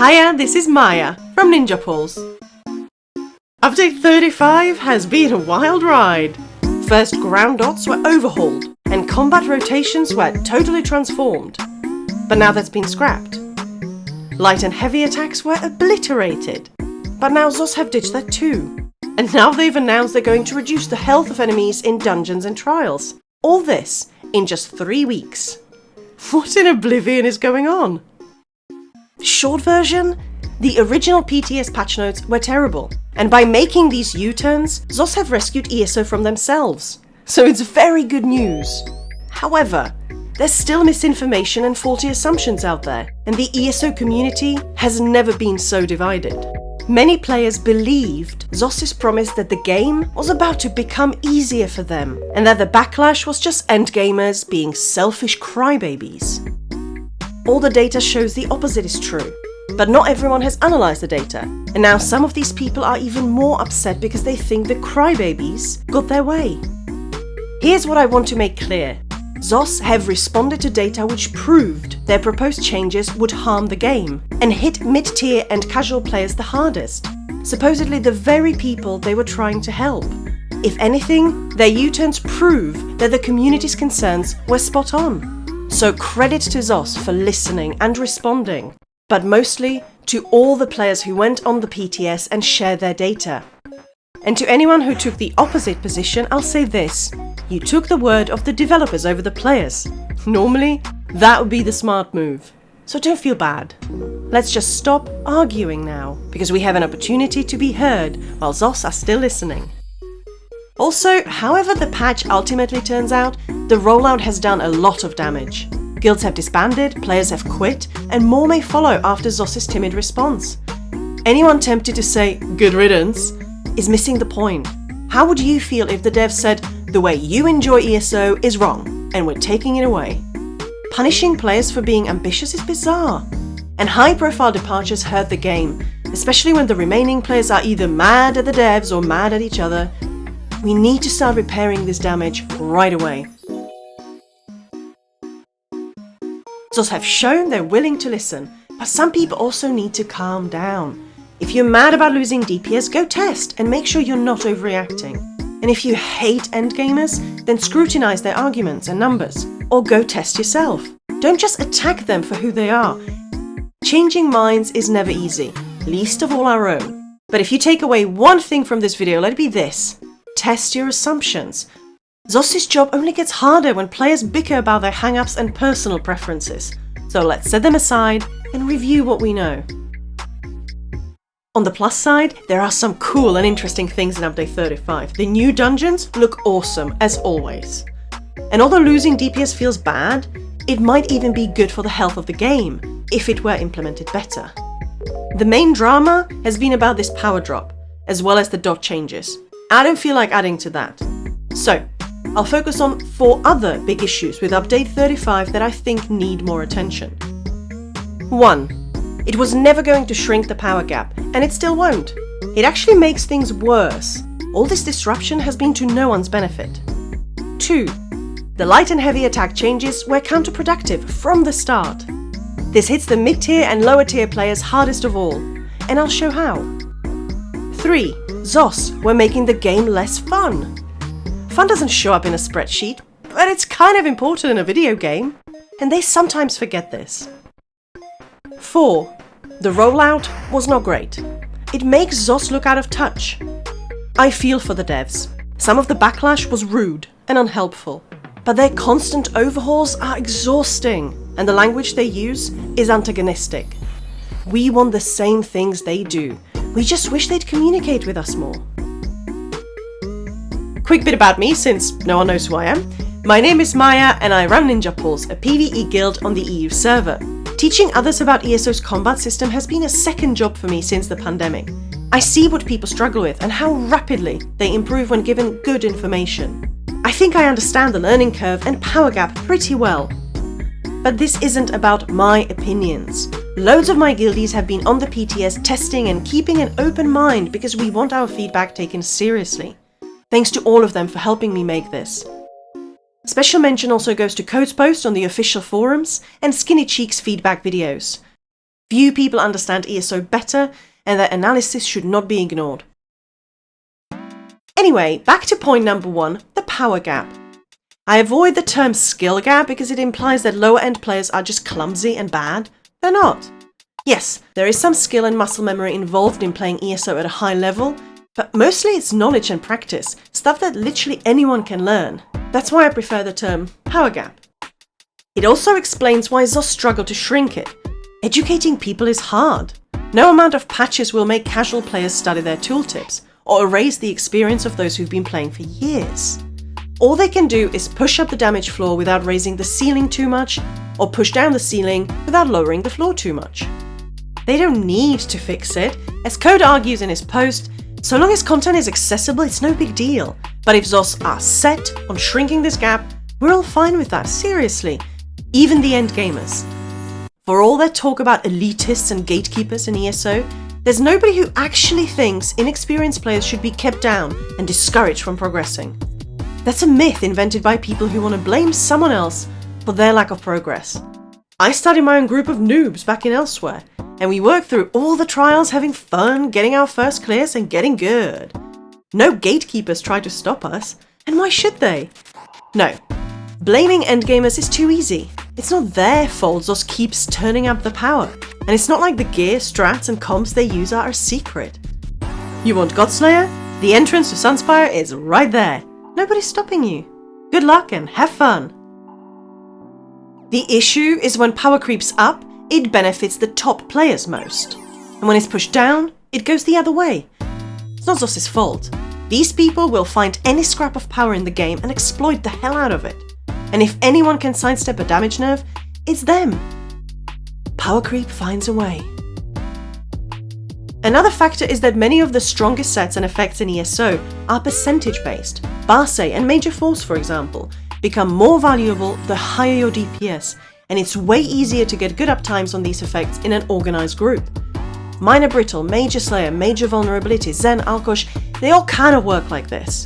Hiya, this is Maya from Ninja Pulse. Update 35 has been a wild ride. First, ground dots were overhauled and combat rotations were totally transformed. But now that's been scrapped. Light and heavy attacks were obliterated. But now ZOS have ditched that too. And now they've announced they're going to reduce the health of enemies in dungeons and trials. All this in just 3 weeks. What in oblivion is going on? Short version? The original PTS patch notes were terrible, and by making these U-turns, ZOS have rescued ESO from themselves. So it's very good news. However, there's still misinformation and faulty assumptions out there, and the ESO community has never been so divided. Many players believed ZOS' promise that the game was about to become easier for them, and that the backlash was just endgamers being selfish crybabies. All the data shows the opposite is true, but not everyone has analysed the data, and now some of these people are even more upset because they think the crybabies got their way. Here's what I want to make clear. ZOS have responded to data which proved their proposed changes would harm the game, and hit mid-tier and casual players the hardest, supposedly the very people they were trying to help. If anything, their U-turns prove that the community's concerns were spot on. So credit to ZOS for listening and responding, but mostly to all the players who went on the PTS and shared their data. And to anyone who took the opposite position, I'll say this: you took the word of the developers over the players. Normally, that would be the smart move. So don't feel bad. Let's just stop arguing now, because we have an opportunity to be heard while ZOS are still listening. Also, however the patch ultimately turns out, the rollout has done a lot of damage. Guilds have disbanded, players have quit, and more may follow after ZOS' timid response. Anyone tempted to say, "good riddance," is missing the point. How would you feel if the devs said, "the way you enjoy ESO is wrong, and we're taking it away"? Punishing players for being ambitious is bizarre. And high-profile departures hurt the game, especially when the remaining players are either mad at the devs or mad at each other. We need to start repairing this damage right away. ZOS have shown they're willing to listen, but some people also need to calm down. If you're mad about losing DPS, go test and make sure you're not overreacting. And if you hate endgamers, then scrutinize their arguments and numbers, or go test yourself. Don't just attack them for who they are. Changing minds is never easy, least of all our own. But if you take away one thing from this video, let it be this: test your assumptions. ZOS' job only gets harder when players bicker about their hang-ups and personal preferences. So let's set them aside and review what we know. On the plus side, there are some cool and interesting things in Update 35. The new dungeons look awesome, as always. And although losing DPS feels bad, it might even be good for the health of the game, if it were implemented better. The main drama has been about this power drop, as well as the dot changes. I don't feel like adding to that. So, I'll focus on 4 other big issues with Update 35 that I think need more attention. 1. It was never going to shrink the power gap, and it still won't. It actually makes things worse. All this disruption has been to no one's benefit. 2. The light and heavy attack changes were counterproductive from the start. This hits the mid-tier and lower tier players hardest of all, and I'll show how. 3. ZOS were making the game less fun. Fun doesn't show up in a spreadsheet, but it's kind of important in a video game, and they sometimes forget this. 4. The rollout was not great. It makes ZOS look out of touch. I feel for the devs. Some of the backlash was rude and unhelpful, but their constant overhauls are exhausting, and the language they use is antagonistic. We want the same things they do. We just wish they'd communicate with us more. Quick bit about me, since no one knows who I am. My name is Maya and I run Ninja Pulse, a PvE guild on the EU server. Teaching others about ESO's combat system has been a second job for me since the pandemic. I see what people struggle with and how rapidly they improve when given good information. I think I understand the learning curve and power gap pretty well. But this isn't about my opinions. Loads of my guildies have been on the PTS testing and keeping an open mind because we want our feedback taken seriously. Thanks to all of them for helping me make this. Special mention also goes to Code's post on the official forums and Skinny Cheek's feedback videos. Few people understand ESO better, and their analysis should not be ignored. Anyway, back to point number 1, the power gap. I avoid the term skill gap because it implies that lower end players are just clumsy and bad. They're not. Yes, there is some skill and muscle memory involved in playing ESO at a high level, but mostly it's knowledge and practice, stuff that literally anyone can learn. That's why I prefer the term power gap. It also explains why ZOS struggle to shrink it. Educating people is hard. No amount of patches will make casual players study their tooltips, or erase the experience of those who've been playing for years. All they can do is push up the damage floor without raising the ceiling too much, or push down the ceiling without lowering the floor too much. They don't need to fix it. As Code argues in his post, so long as content is accessible, it's no big deal. But if ZOS are set on shrinking this gap, we're all fine with that, seriously. Even the end gamers. For all their talk about elitists and gatekeepers in ESO, there's nobody who actually thinks inexperienced players should be kept down and discouraged from progressing. That's a myth invented by people who want to blame someone else for their lack of progress. I studied my own group of noobs back in Elsewhere, and we worked through all the trials, having fun, getting our first clears and getting good. No gatekeepers tried to stop us, and why should they? No. Blaming endgamers is too easy. It's not their fault ZOS keeps turning up the power, and it's not like the gear, strats and comps they use are a secret. You want Godslayer? The entrance to Sunspire is right there. Nobody's stopping you. Good luck and have fun. The issue is when power creeps up, it benefits the top players most. And when it's pushed down, it goes the other way. It's not ZOS's fault. These people will find any scrap of power in the game and exploit the hell out of it. And if anyone can sidestep a damage nerve, it's them. Power creep finds a way. Another factor is that many of the strongest sets and effects in ESO are percentage based. Barse and Major Force, for example, become more valuable the higher your DPS, and it's way easier to get good uptimes on these effects in an organized group. Minor Brittle, Major Slayer, Major Vulnerability, Zen, Alkosh, they all kind of work like this.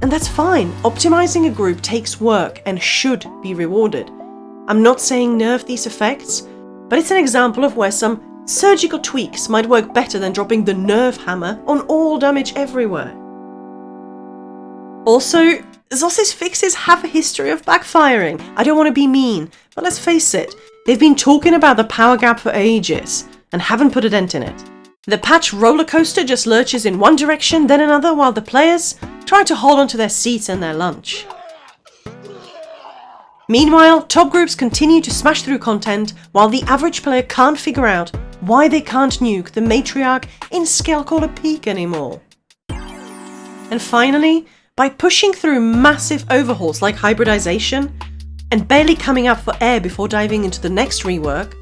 And that's fine. Optimizing a group takes work and should be rewarded. I'm not saying nerf these effects, but it's an example of where some surgical tweaks might work better than dropping the nerf hammer on all damage everywhere. Also, ZOS's fixes have a history of backfiring. I don't want to be mean, but let's face it, they've been talking about the power gap for ages and haven't put a dent in it. The patch roller coaster just lurches in one direction, then another, while the players try to hold onto their seats and their lunch. Meanwhile, top groups continue to smash through content, while the average player can't figure out why they can't nuke the matriarch in Skullcaller Peak anymore. And finally, by pushing through massive overhauls like hybridization, and barely coming up for air before diving into the next rework,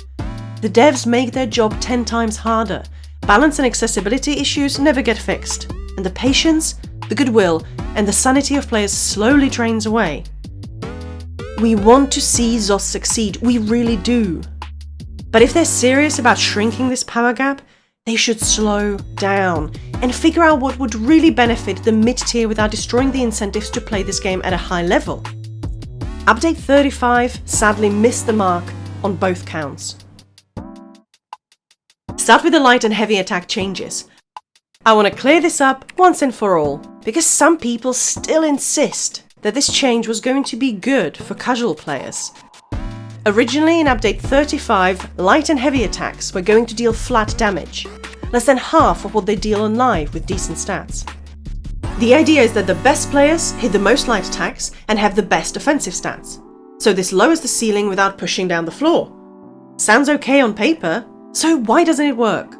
the devs make their job 10 times harder. Balance and accessibility issues never get fixed, and the patience, the goodwill, and the sanity of players slowly drains away. We want to see ZOS succeed, we really do. But if they're serious about shrinking this power gap, they should slow down and figure out what would really benefit the mid-tier without destroying the incentives to play this game at a high level. Update 35 sadly missed the mark on both counts. Start with the light and heavy attack changes. I want to clear this up once and for all, because some people still insist that this change was going to be good for casual players. Originally in Update 35, light and heavy attacks were going to deal flat damage, less than half of what they deal on live with decent stats. The idea is that the best players hit the most light attacks and have the best offensive stats, so this lowers the ceiling without pushing down the floor. Sounds okay on paper, so why doesn't it work?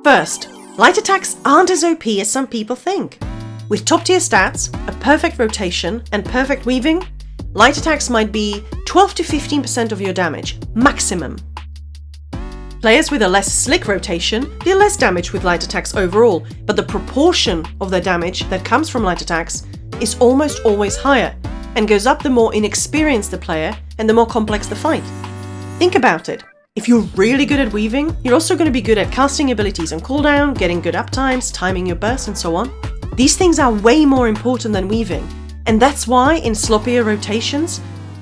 First, light attacks aren't as OP as some people think. With top tier stats, a perfect rotation, and perfect weaving, light attacks might be 12 to 15% of your damage, maximum. Players with a less slick rotation deal less damage with light attacks overall, but the proportion of their damage that comes from light attacks is almost always higher, and goes up the more inexperienced the player and the more complex the fight. Think about it. If you're really good at weaving, you're also going to be good at casting abilities on cooldown, getting good uptimes, timing your bursts, and so on. These things are way more important than weaving, and that's why in sloppier rotations,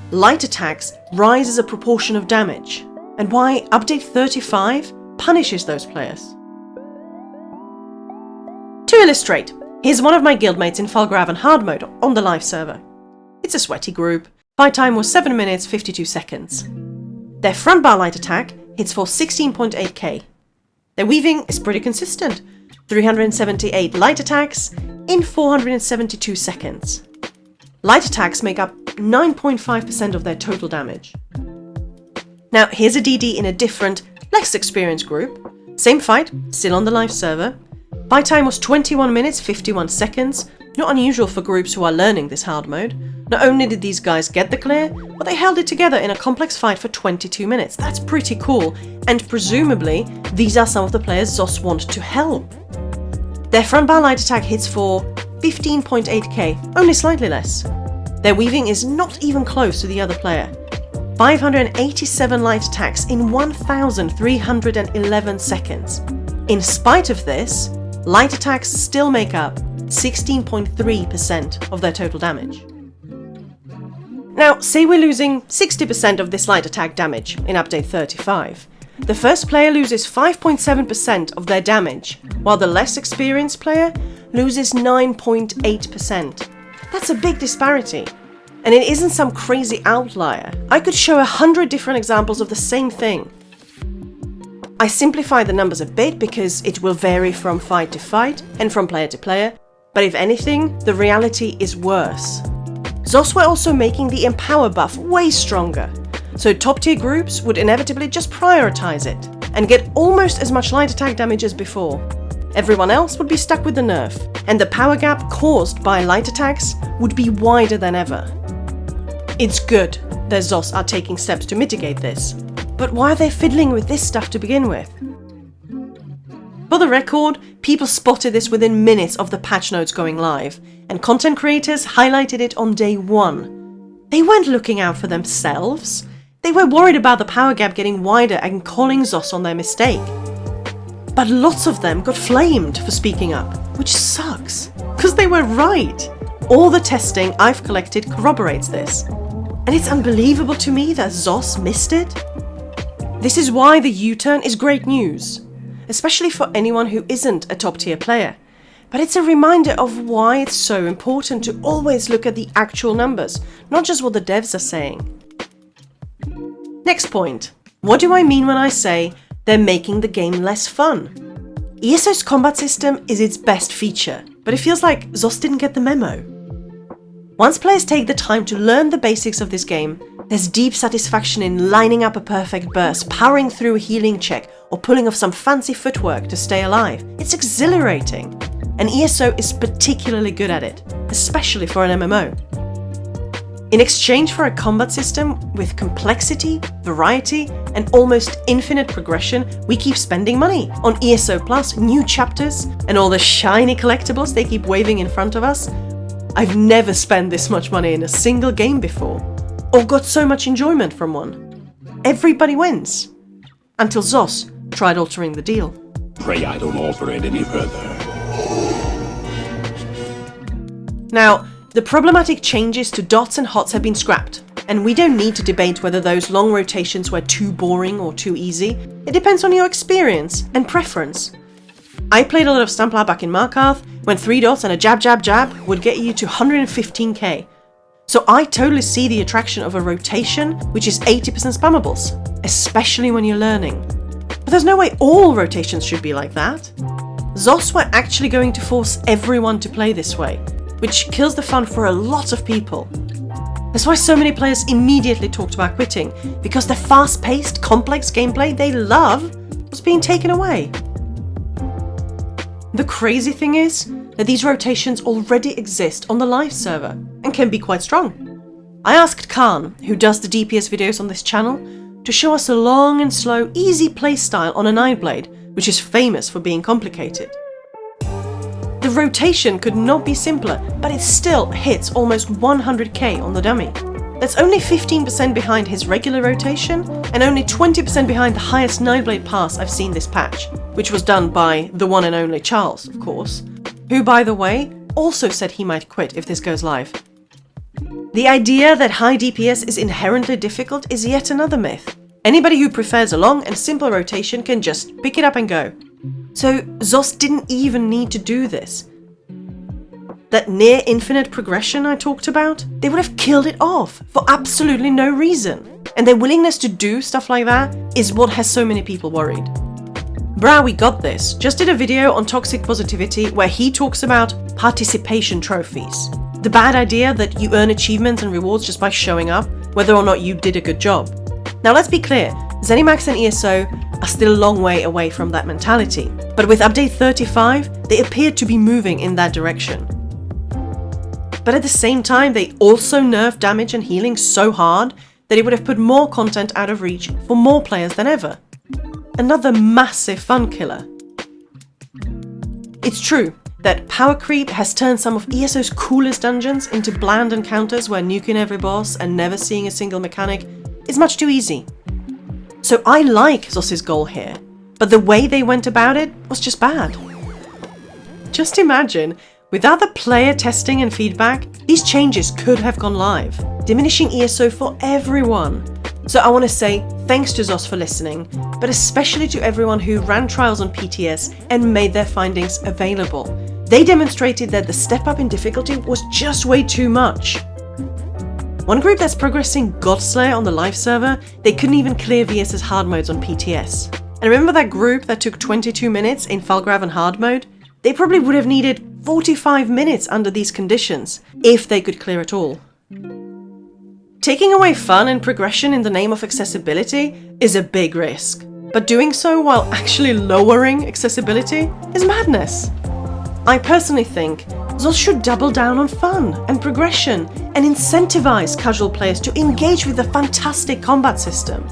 light attacks rise as a proportion of damage, and why Update 35 punishes those players. To illustrate, here's one of my guildmates in Falgraven hard mode on the live server. It's a sweaty group. Fight time was 7 minutes 52 seconds. Their front bar light attack hits for 16.8k. Their weaving is pretty consistent, 378 light attacks in 472 seconds. Light attacks make up 9.5% of their total damage. Now here's a DD in a different, less experienced group. Same fight, still on the live server. Fight time was 21 minutes 51 seconds, not unusual for groups who are learning this hard mode. Not only did these guys get the clear, but they held it together in a complex fight for 22 minutes. That's pretty cool, and presumably these are some of the players ZOS want to help. Their front bar light attack hits for 15.8k, only slightly less. Their weaving is not even close to the other player. 587 light attacks in 1,311 seconds. In spite of this, light attacks still make up 16.3% of their total damage. Now, say we're losing 60% of this light attack damage in Update 35. The first player loses 5.7% of their damage, while the less experienced player loses 9.8%. That's a big disparity. And it isn't some crazy outlier. I could show 100 different examples of the same thing. I simplify the numbers a bit because it will vary from fight to fight and from player to player, but if anything, the reality is worse. ZOS were also making the Empower buff way stronger, so top tier groups would inevitably just prioritize it and get almost as much light attack damage as before. Everyone else would be stuck with the nerf, and the power gap caused by light attacks would be wider than ever. It's good that ZOS are taking steps to mitigate this, but why are they fiddling with this stuff to begin with? For the record, people spotted this within minutes of the patch notes going live, and content creators highlighted it on day one. They weren't looking out for themselves. They were worried about the power gap getting wider and calling ZOS on their mistake. But lots of them got flamed for speaking up, which sucks, because they were right. All the testing I've collected corroborates this. And it's unbelievable to me that ZOS missed it. This is why the U-turn is great news, especially for anyone who isn't a top tier player. But it's a reminder of why it's so important to always look at the actual numbers, not just what the devs are saying. Next point. What do I mean when I say they're making the game less fun? ESO's combat system is its best feature, but it feels like ZOS didn't get the memo. Once players take the time to learn the basics of this game, there's deep satisfaction in lining up a perfect burst, powering through a healing check, or pulling off some fancy footwork to stay alive. It's exhilarating, and ESO is particularly good at it, especially for an MMO. In exchange for a combat system with complexity, variety, and almost infinite progression, we keep spending money on ESO Plus, new chapters, and all the shiny collectibles they keep waving in front of us. I've never spent this much money in a single game before, or got so much enjoyment from one. Everybody wins. Until ZOS tried altering the deal. Pray I don't alter it any further. Now, the problematic changes to dots and HOTS have been scrapped, and we don't need to debate whether those long rotations were too boring or too easy. It depends on your experience and preference. I played a lot of Stamplar back in Markarth, when 3 dots and a jab jab jab would get you to 115k. So I totally see the attraction of a rotation which is 80% spammables, especially when you're learning. But there's no way all rotations should be like that. ZOS were actually going to force everyone to play this way, which kills the fun for a lot of people. That's why so many players immediately talked about quitting, because the fast-paced, complex gameplay they love was being taken away. The crazy thing is that these rotations already exist on the live server and can be quite strong. I asked Khan, who does the DPS videos on this channel, to show us a long and slow, easy playstyle on a Nightblade, which is famous for being complicated. The rotation could not be simpler, but it still hits almost 100k on the dummy. That's only 15% behind his regular rotation, and only 20% behind the highest Nightblade pass I've seen this patch, which was done by the one and only Charles, of course, who, by the way, also said he might quit if this goes live. The idea that high DPS is inherently difficult is yet another myth. Anybody who prefers a long and simple rotation can just pick it up and go. So ZOS didn't even need to do this. That near infinite progression I talked about, they would have killed it off for absolutely no reason. And their willingness to do stuff like that is what has so many people worried. Brah We Got This just did a video on toxic positivity where he talks about participation trophies. The bad idea that you earn achievements and rewards just by showing up, whether or not you did a good job. Now let's be clear, ZeniMax and ESO are still a long way away from that mentality, but with update 35, they appeared to be moving in that direction. But at the same time, they also nerfed damage and healing so hard that it would have put more content out of reach for more players than ever. Another massive fun killer. It's true that power creep has turned some of ESO's coolest dungeons into bland encounters where nuking every boss and never seeing a single mechanic is much too easy. So I like ZOS's goal here, but the way they went about it was just bad. Just imagine, without the player testing and feedback, these changes could have gone live, diminishing ESO for everyone. So I want to say thanks to ZOS for listening, but especially to everyone who ran trials on PTS and made their findings available. They demonstrated that the step up in difficulty was just way too much. One group that's progressing Godslayer on the live server, they couldn't even clear VS's hard modes on PTS. And remember that group that took 22 minutes in Falgrav on hard mode? They probably would have needed 45 minutes under these conditions, if they could clear it all. Taking away fun and progression in the name of accessibility is a big risk, but doing so while actually lowering accessibility is madness. I personally think ZOS should double down on fun and progression and incentivize casual players to engage with the fantastic combat system.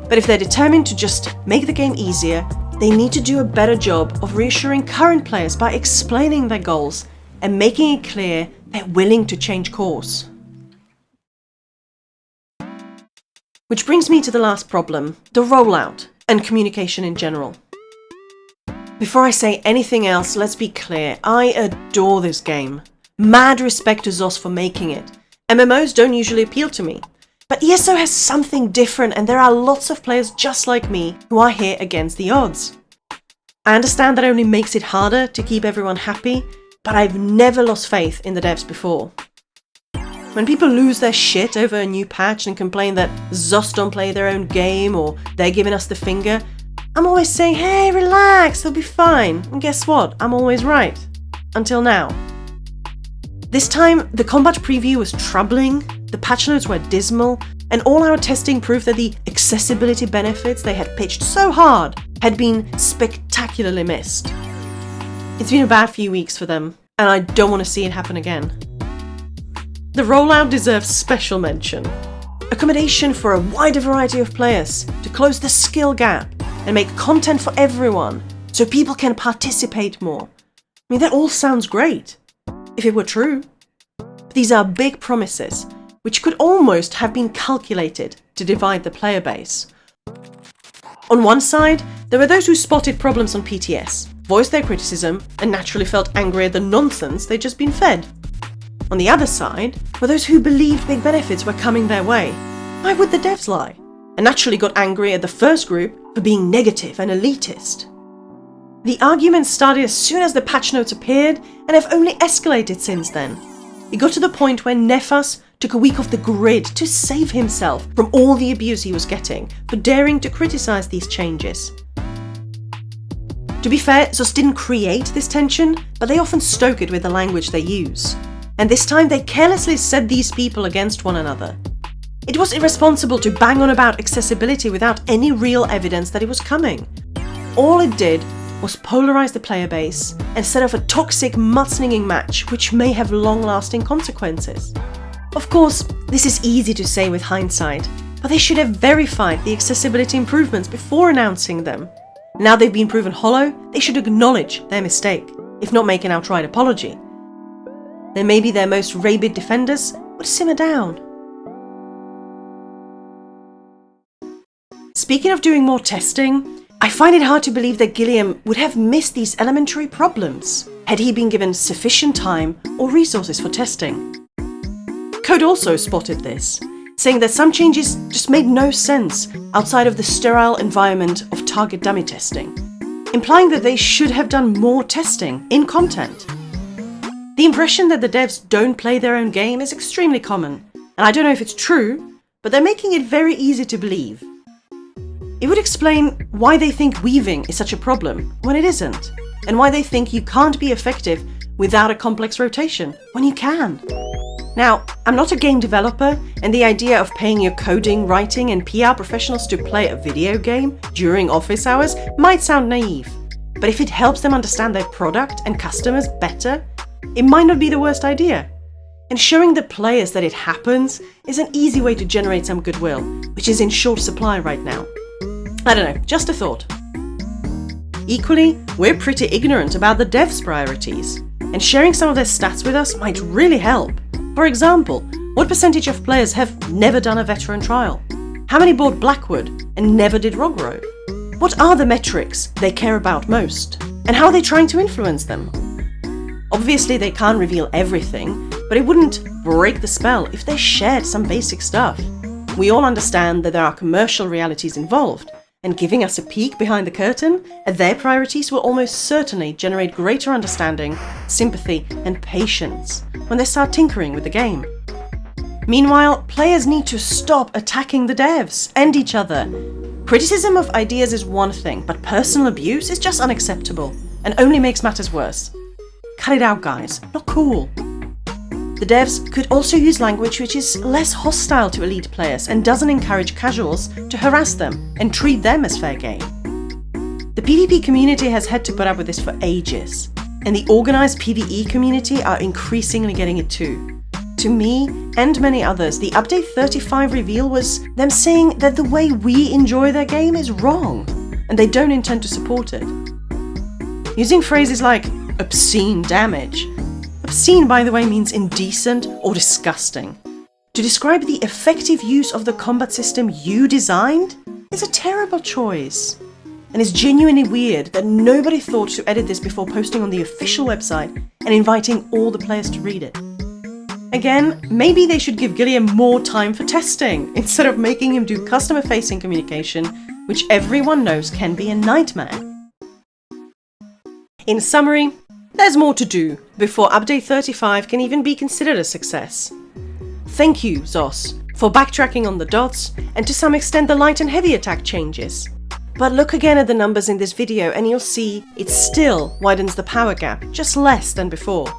But if they're determined to just make the game easier, they need to do a better job of reassuring current players by explaining their goals and making it clear they're willing to change course. Which brings me to the last problem, the rollout and communication in general. Before I say anything else, let's be clear, I adore this game. Mad respect to ZOS for making it. MMOs don't usually appeal to me, but ESO has something different and there are lots of players just like me who are here against the odds. I understand that only makes it harder to keep everyone happy, but I've never lost faith in the devs before. When people lose their shit over a new patch and complain that ZOS don't play their own game or they're giving us the finger, I'm always saying, hey, relax, they'll be fine. And guess what? I'm always right. Until now. This time, the combat preview was troubling, the patch notes were dismal, and all our testing proved that the accessibility benefits they had pitched so hard had been spectacularly missed. It's been a bad few weeks for them, and I don't want to see it happen again. The rollout deserves special mention. Accommodation for a wider variety of players to close the skill gap and make content for everyone so people can participate more. I mean, that all sounds great, if it were true. But these are big promises, which could almost have been calculated to divide the player base. On one side, there were those who spotted problems on PTS, voiced their criticism, and naturally felt angry at the nonsense they'd just been fed. On the other side were those who believed big benefits were coming their way. Why would the devs lie? And naturally got angry at the first group for being negative and elitist. The arguments started as soon as the patch notes appeared and have only escalated since then. It got to the point where Nefas took a week off the grid to save himself from all the abuse he was getting for daring to criticize these changes. To be fair, ZOS didn't create this tension, but they often stoke it with the language they use. And this time they carelessly set these people against one another. It was irresponsible to bang on about accessibility without any real evidence that it was coming. All it did was polarize the player base and set off a toxic mudslinging match which may have long-lasting consequences. Of course, this is easy to say with hindsight, but they should have verified the accessibility improvements before announcing them. Now they've been proven hollow, they should acknowledge their mistake, if not make an outright apology. Then maybe their most rabid defenders would simmer down. Speaking of doing more testing, I find it hard to believe that Gilliam would have missed these elementary problems had he been given sufficient time or resources for testing. Code also spotted this. saying that some changes just made no sense outside of the sterile environment of target dummy testing, implying that they should have done more testing in content. The impression that the devs don't play their own game is extremely common, and I don't know if it's true, but they're making it very easy to believe. It would explain why they think weaving is such a problem when it isn't, and why they think you can't be effective without a complex rotation when you can. Now, I'm not a game developer, and the idea of paying your coding, writing, and PR professionals to play a video game during office hours might sound naive, but if it helps them understand their product and customers better, it might not be the worst idea. And showing the players that it happens is an easy way to generate some goodwill, which is in short supply right now. I don't know, just a thought. Equally, we're pretty ignorant about the devs' priorities, and sharing some of their stats with us might really help. For example, what percentage of players have never done a veteran trial? How many bought Blackwood and never did Rogue Grove? What are the metrics they care about most? And how are they trying to influence them? Obviously, they can't reveal everything, but it wouldn't break the spell if they shared some basic stuff. We all understand that there are commercial realities involved, and giving us a peek behind the curtain at their priorities will almost certainly generate greater understanding, sympathy, and patience when they start tinkering with the game. Meanwhile, players need to stop attacking the devs and each other. Criticism of ideas is one thing, but personal abuse is just unacceptable and only makes matters worse. Cut it out, guys. Not cool. The devs could also use language which is less hostile to elite players and doesn't encourage casuals to harass them and treat them as fair game. The PvP community has had to put up with this for ages, and the organized PvE community are increasingly getting it too. To me and many others, the Update 35 reveal was them saying that the way we enjoy their game is wrong, and they don't intend to support it. Using phrases like obscene damage. Obscene, by the way, means indecent or disgusting. To describe the effective use of the combat system you designed is a terrible choice. And it's genuinely weird that nobody thought to edit this before posting on the official website and inviting all the players to read it. Again, maybe they should give Gilliam more time for testing, instead of making him do customer-facing communication, which everyone knows can be a nightmare. In summary, there's more to do before Update 35 can even be considered a success. Thank you, ZOS, for backtracking on the dots and to some extent the light and heavy attack changes. But look again at the numbers in this video and you'll see it still widens the power gap, just less than before.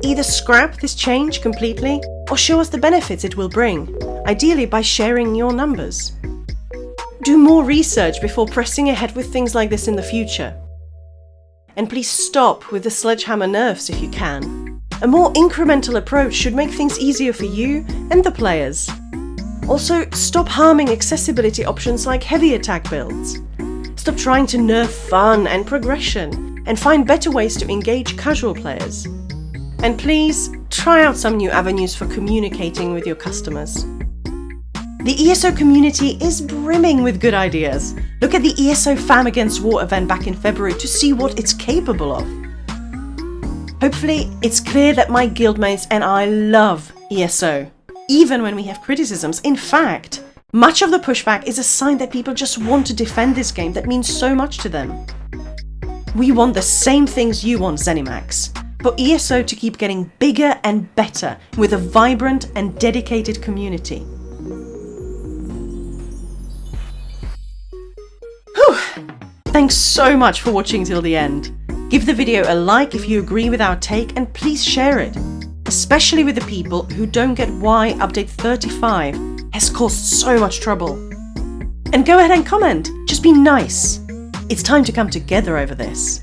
Either scrap this change completely or show us the benefits it will bring, ideally by sharing your numbers. Do more research before pressing ahead with things like this in the future. And please stop with the sledgehammer nerfs if you can. A more incremental approach should make things easier for you and the players. Also, stop harming accessibility options like heavy attack builds. Stop trying to nerf fun and progression, and find better ways to engage casual players. And please, try out some new avenues for communicating with your customers. The ESO community is brimming with good ideas. Look at the ESO Fam Against War event back in February to see what it's capable of. Hopefully, it's clear that my guildmates and I love ESO, even when we have criticisms. In fact, much of the pushback is a sign that people just want to defend this game that means so much to them. We want the same things you want, ZeniMax, for ESO to keep getting bigger and better with a vibrant and dedicated community. Thanks so much for watching till the end. Give the video a like if you agree with our take and please share it, especially with the people who don't get why Update 35 has caused so much trouble. And go ahead and comment, just be nice. It's time to come together over this.